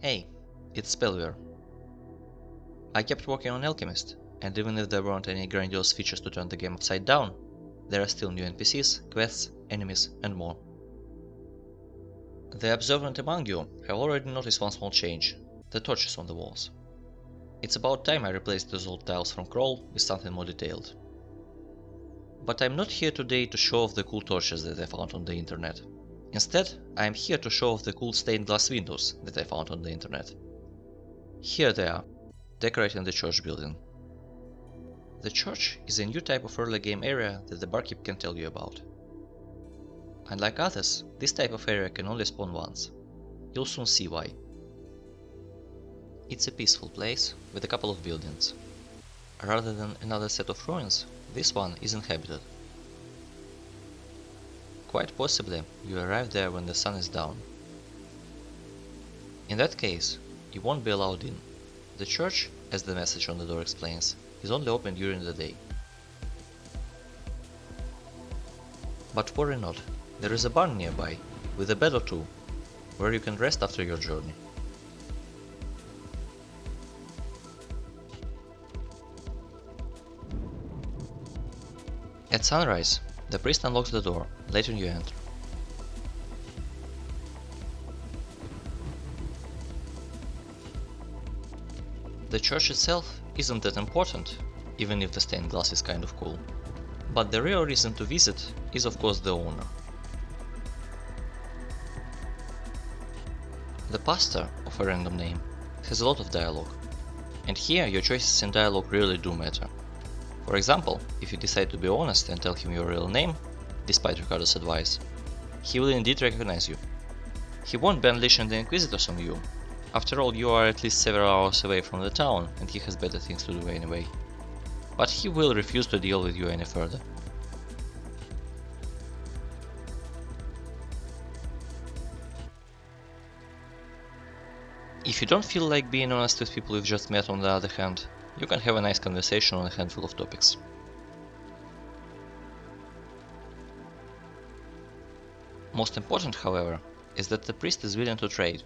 Hey, it's Spellweaver. I kept working on Alchemist, and even if there weren't any grandiose features to turn the game upside down, there are still new NPCs, quests, enemies, and more. The observant among you have already noticed one small change: the torches on the walls. It's about time I replaced those old tiles from Crawl with something more detailed. But I'm not here today to show off the cool torches that I found on the internet. Instead, I am here to show off the cool stained glass windows that I found on the internet. Here they are, decorating the church building. The church is a new type of early game area that the barkeep can tell you about. Unlike others, this type of area can only spawn once. You'll soon see why. It's a peaceful place with a couple of buildings. Rather than another set of ruins, this one is inhabited. Quite possibly, you arrive there when the sun is down. In that case, you won't be allowed in. The church, as the message on the door explains, is only open during the day. But worry not, there is a barn nearby, with a bed or two, where you can rest after your journey. At sunrise, the priest unlocks the door, letting you enter. The church itself isn't that important, even if the stained glass is kind of cool. But the real reason to visit is of course the owner. The pastor, of a random name, has a lot of dialogue, and here your choices in dialogue really do matter. For example, if you decide to be honest and tell him your real name, despite Ricardo's advice, he will indeed recognize you. He won't be unleashing the Inquisitors on you. After all, you are at least several hours away from the town, and he has better things to do anyway. But he will refuse to deal with you any further. If you don't feel like being honest with people you've just met, on the other hand, you can have a nice conversation on a handful of topics. Most important, however, is that the priest is willing to trade.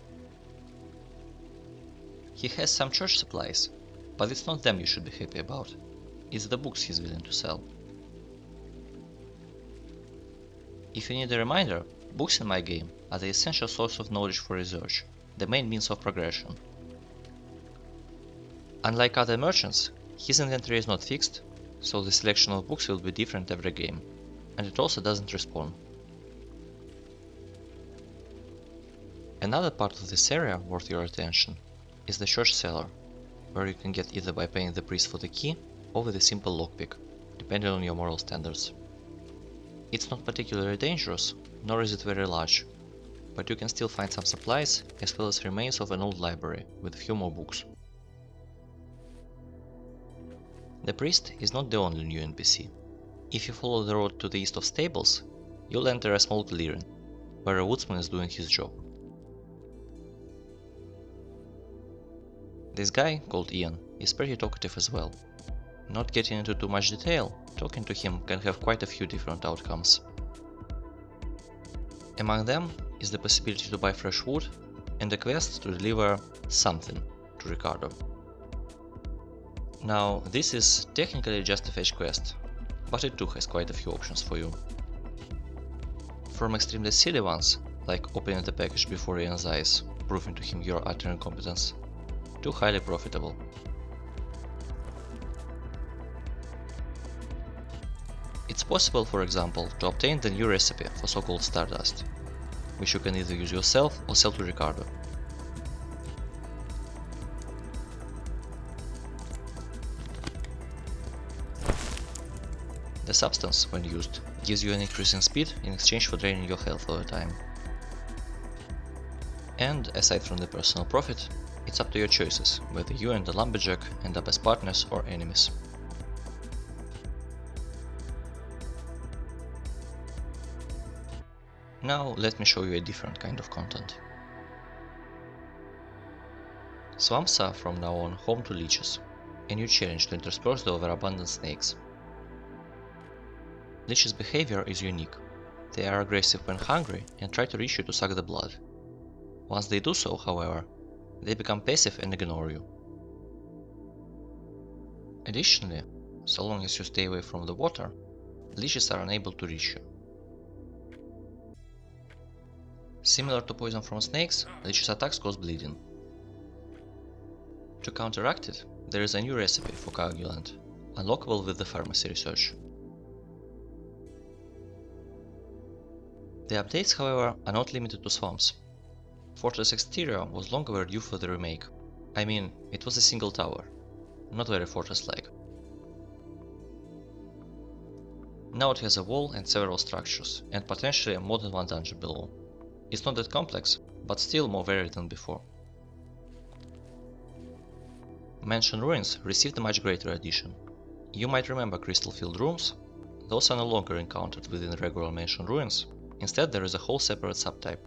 He has some church supplies, but it's not them you should be happy about. It's the books he's willing to sell. If you need a reminder, books in my game are the essential source of knowledge for research, the main means of progression. Unlike other merchants, his inventory is not fixed, so the selection of books will be different every game, and it also doesn't respawn. Another part of this area worth your attention is the church cellar, where you can get either by paying the priest for the key or with a simple lockpick, depending on your moral standards. It's not particularly dangerous, nor is it very large, but you can still find some supplies as well as remains of an old library with a few more books. The priest is not the only new NPC. If you follow the road to the east of stables, you'll enter a small clearing, where a woodsman is doing his job. This guy, called Ian, is pretty talkative as well. Not getting into too much detail, talking to him can have quite a few different outcomes. Among them is the possibility to buy fresh wood and a quest to deliver something to Ricardo. Now, this is technically just a fetch quest, but it too has quite a few options for you. From extremely silly ones, like opening the package before Ian's eyes, proving to him your utter incompetence, to highly profitable. It's possible, for example, to obtain the new recipe for so-called Stardust, which you can either use yourself or sell to Ricardo. The substance, when used, gives you an increase in speed in exchange for draining your health over time. And, aside from the personal profit, it's up to your choices whether you and the lumberjack end up as partners or enemies. Now let me show you a different kind of content. Swamps are from now on home to leeches, a new challenge to intersperse the overabundant snakes. Leeches' behavior is unique. They are aggressive when hungry and try to reach you to suck the blood. Once they do so, however, they become passive and ignore you. Additionally, so long as you stay away from the water, leeches are unable to reach you. Similar to poison from snakes, leeches attacks cause bleeding. To counteract it, there is a new recipe for coagulant, unlockable with the pharmacy research. The updates, however, are not limited to swamps. Fortress Exterior was long overdue for the remake. I mean, it was a single tower, not very fortress-like. Now it has a wall and several structures, and potentially more than one dungeon below. It's not that complex, but still more varied than before. Mansion Ruins received a much greater addition. You might remember crystal-filled rooms. Those are no longer encountered within regular Mansion Ruins. Instead, there is a whole separate subtype.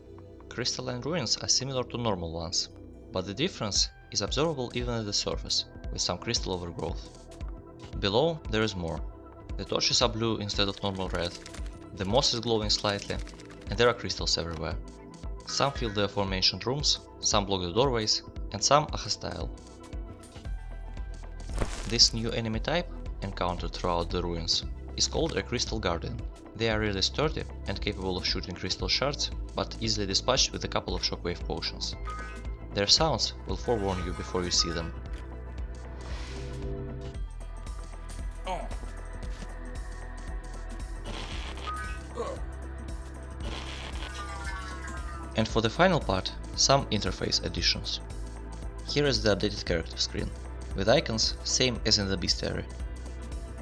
Crystalline ruins are similar to normal ones, but the difference is observable even at the surface, with some crystal overgrowth. Below, there is more. The torches are blue instead of normal red, the moss is glowing slightly, and there are crystals everywhere. Some fill the aforementioned rooms, some block the doorways, and some are hostile. This new enemy type, encountered throughout the ruins, is called a Crystal Guardian. They are really sturdy and capable of shooting crystal shards, but easily dispatched with a couple of shockwave potions. Their sounds will forewarn you before you see them. And for the final part, some interface additions. Here is the updated character screen, with icons same as in the bestiary.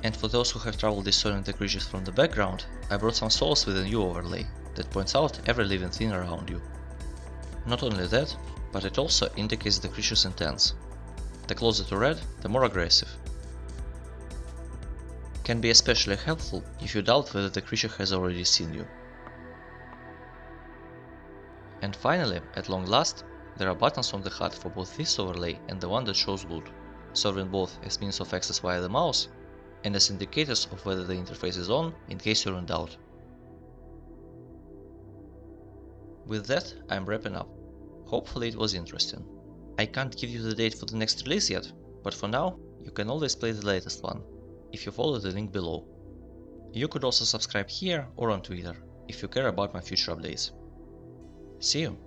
And for those who have trouble discerning the creatures from the background, I brought some souls with a new overlay that points out every living thing around you. Not only that, but it also indicates the creature's intents. The closer to red, the more aggressive. Can be especially helpful if you doubt whether the creature has already seen you. And finally, at long last, there are buttons on the HUD for both this overlay and the one that shows loot, serving both as means of access via the mouse and as indicators of whether the interface is on in case you're in doubt. With that, I'm wrapping up. Hopefully it was interesting. I can't give you the date for the next release yet, but for now, you can always play the latest one, if you follow the link below. You could also subscribe here or on Twitter, if you care about my future updates. See you!